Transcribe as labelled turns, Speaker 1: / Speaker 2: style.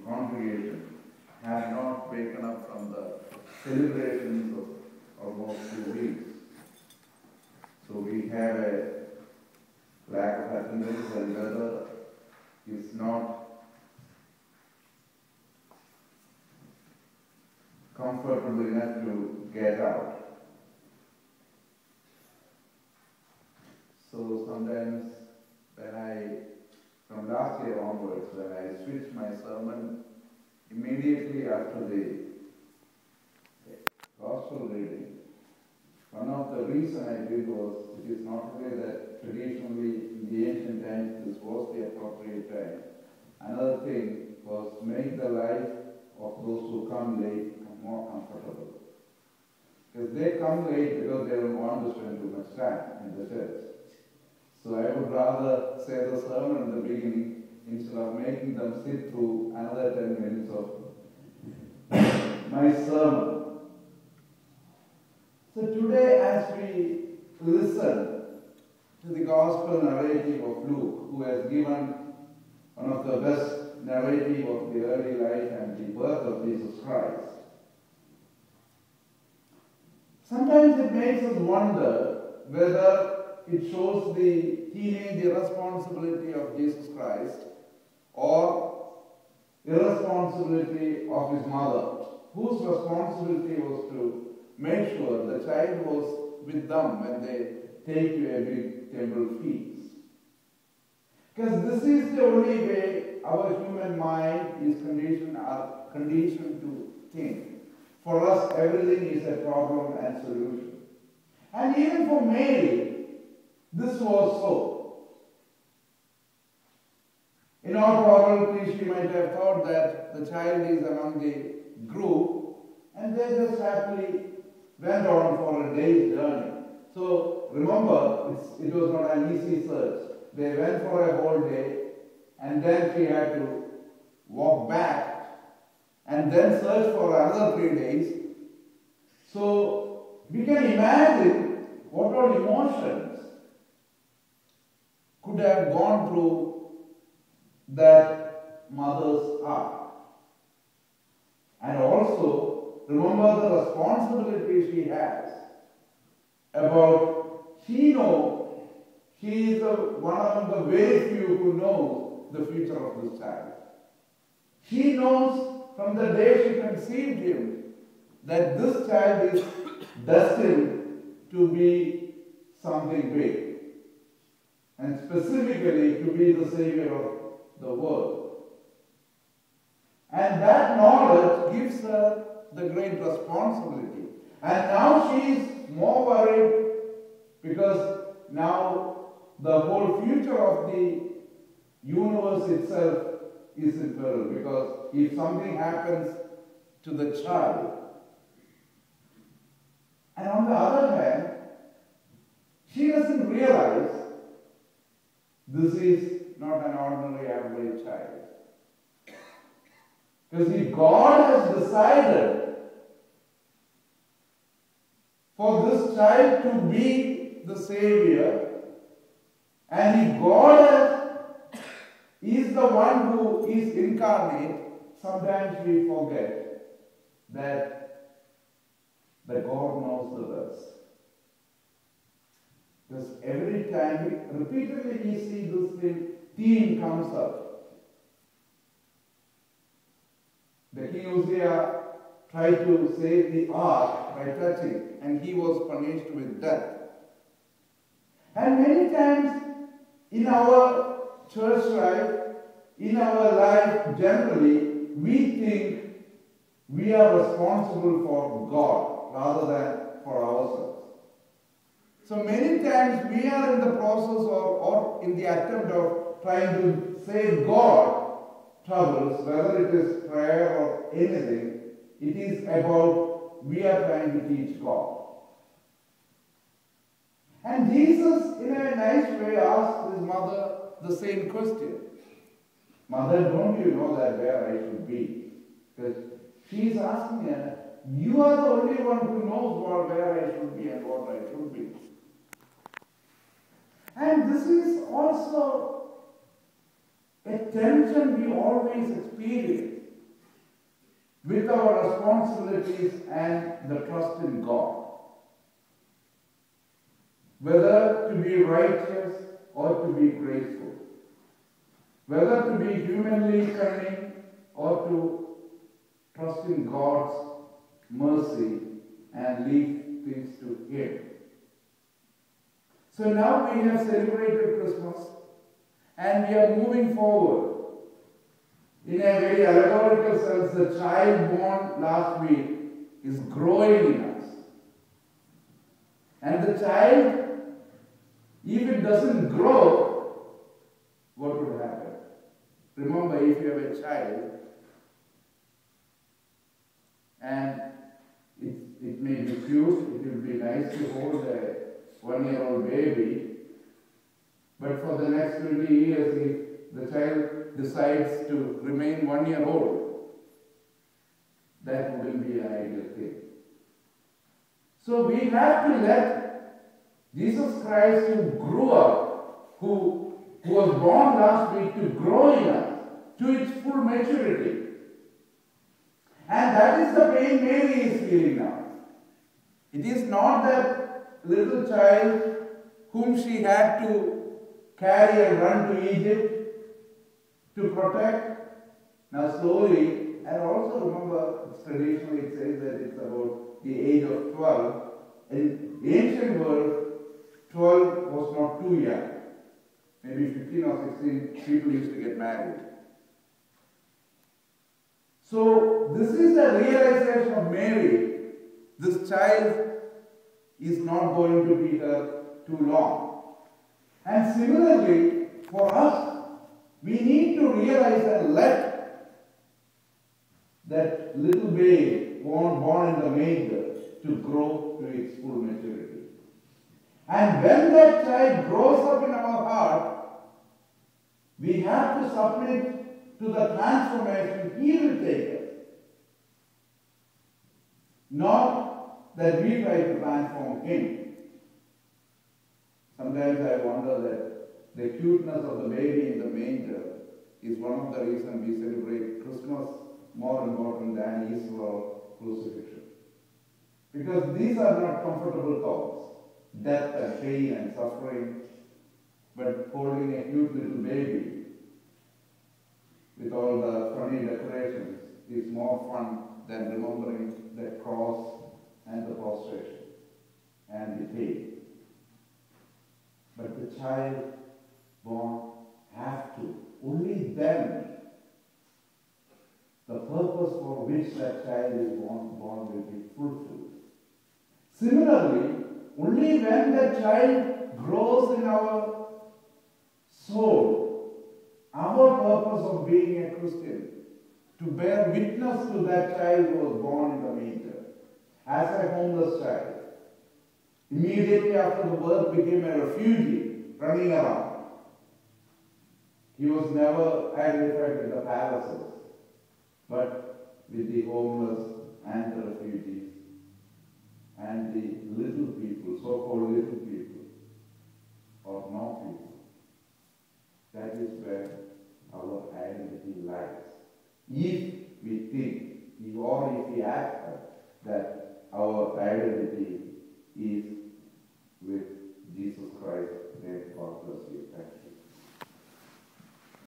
Speaker 1: congregation have not waken up from the celebrations of almost 2 weeks. So we have a lack of attendance and weather is not comfortable enough to get out. So sometimes from last year onwards, when I switched my sermon immediately after the gospel reading, one of the reasons I did was, it is not only that traditionally in the ancient times this was the appropriate time. Another thing was to make the life of those who come late more comfortable. Because they come late because they don't want to spend too much time in the church. So I would rather say the sermon in the beginning instead of making them sit through another 10 minutes of my sermon. So today, as we listen to the gospel narrative of Luke, who has given one of the best narrative of the early life and the birth of Jesus Christ, sometimes it makes us wonder whether it shows the teenage irresponsibility of Jesus Christ or irresponsibility of his mother, whose responsibility was to make sure the child was with them when they take to a big temple feast. Because this is the only way our human mind is conditioned to think. For us, everything is a problem and solution. And even for Mary, this was so. In all probability, she might have thought that the child is among the group, and they just happily went on for a day's journey. So remember, it was not an easy search. They went for a whole day, and then she had to walk back and then search for another 3 days. So we can imagine what all emotions could have gone through that mother's heart. And also remember the responsibility she has about, she knows, she is one among the very few who knows the future of this child. She knows from the day she conceived him that this child is destined to be something big, and specifically to be the Savior of the world. And that knowledge gives her the great responsibility. And now she is more worried because now the whole future of the universe itself is in peril, because if something happens to the child, and on the other hand, she doesn't realize this is not an ordinary average child. Because if God has decided for this child to be the Savior, and if God is the one who is incarnate, sometimes we forget that God knows the rest. Because every time, repeatedly we see this theme comes up. The King Uzziah tried to save the ark by touching, and he was punished with death. And many times in our church life, in our life generally, we think we are responsible for God rather than for ourselves. So many times we are in the process or in the attempt of trying to save God troubles, whether it is prayer or anything, it is about we are trying to teach God. And Jesus, in a nice way, asked his mother the same question. Mother, don't you know that where I should be? Because she is asking her, you are the only one who knows where I should be and what I should be. And this is also a tension we always experience. with our responsibilities and the trust in God. Whether to be righteous or to be grateful. Whether to be humanly cunning or to trust in God's mercy and leave things to Him. So now we have celebrated Christmas and we are moving forward. In a very allegorical sense, the child born last week is growing in us. And the child, if it doesn't grow, what would happen? Remember, if you have a child and it may be cute, it will be nice to hold a 1-year-old baby, but for the next 20 years, if the child decides to remain 1 year old, that wouldn't be an ideal thing. So we have to let Jesus Christ, who grew up, who was born last week, to grow in us to its full maturity. And that is the pain Mary is feeling now. It is not that little child whom she had to carry and run to Egypt to protect. Now slowly, and also remember, traditionally it says that it's about the age of 12. In the ancient world, 12 was not too young. Maybe 15 or 16 people used to get married. So this is the realization of Mary. This child is not going to be here too long. And similarly, for us, we need to realize and let that little babe born in the manger to grow to its full maturity. And when that child grows up in our heart, we have to submit to the transformation He will take us. Not that we try to transform Him. Sometimes I wonder that the cuteness of the baby in the manger is one of the reasons we celebrate Christmas more important than Easter or crucifixion. Because these are not comfortable thoughts, death and pain and suffering, but holding a cute little baby with all the funny decorations is more fun than remembering the cross and the prostration and the pain. But the child born have to. Only then the purpose for which that child is born will be fulfilled. Similarly, only when the child grows in our soul, our purpose of being a Christian, to bear witness to that child who was born in the manger, as a homeless child, immediately after the birth became a refugee running around. He was never identified with the palaces, but with the homeless and the refugees and the little people, so-called little people, or no people. That is where our identity lies. If we think, or if we act that our identity is with Jesus Christ, then God bless you. Thank you.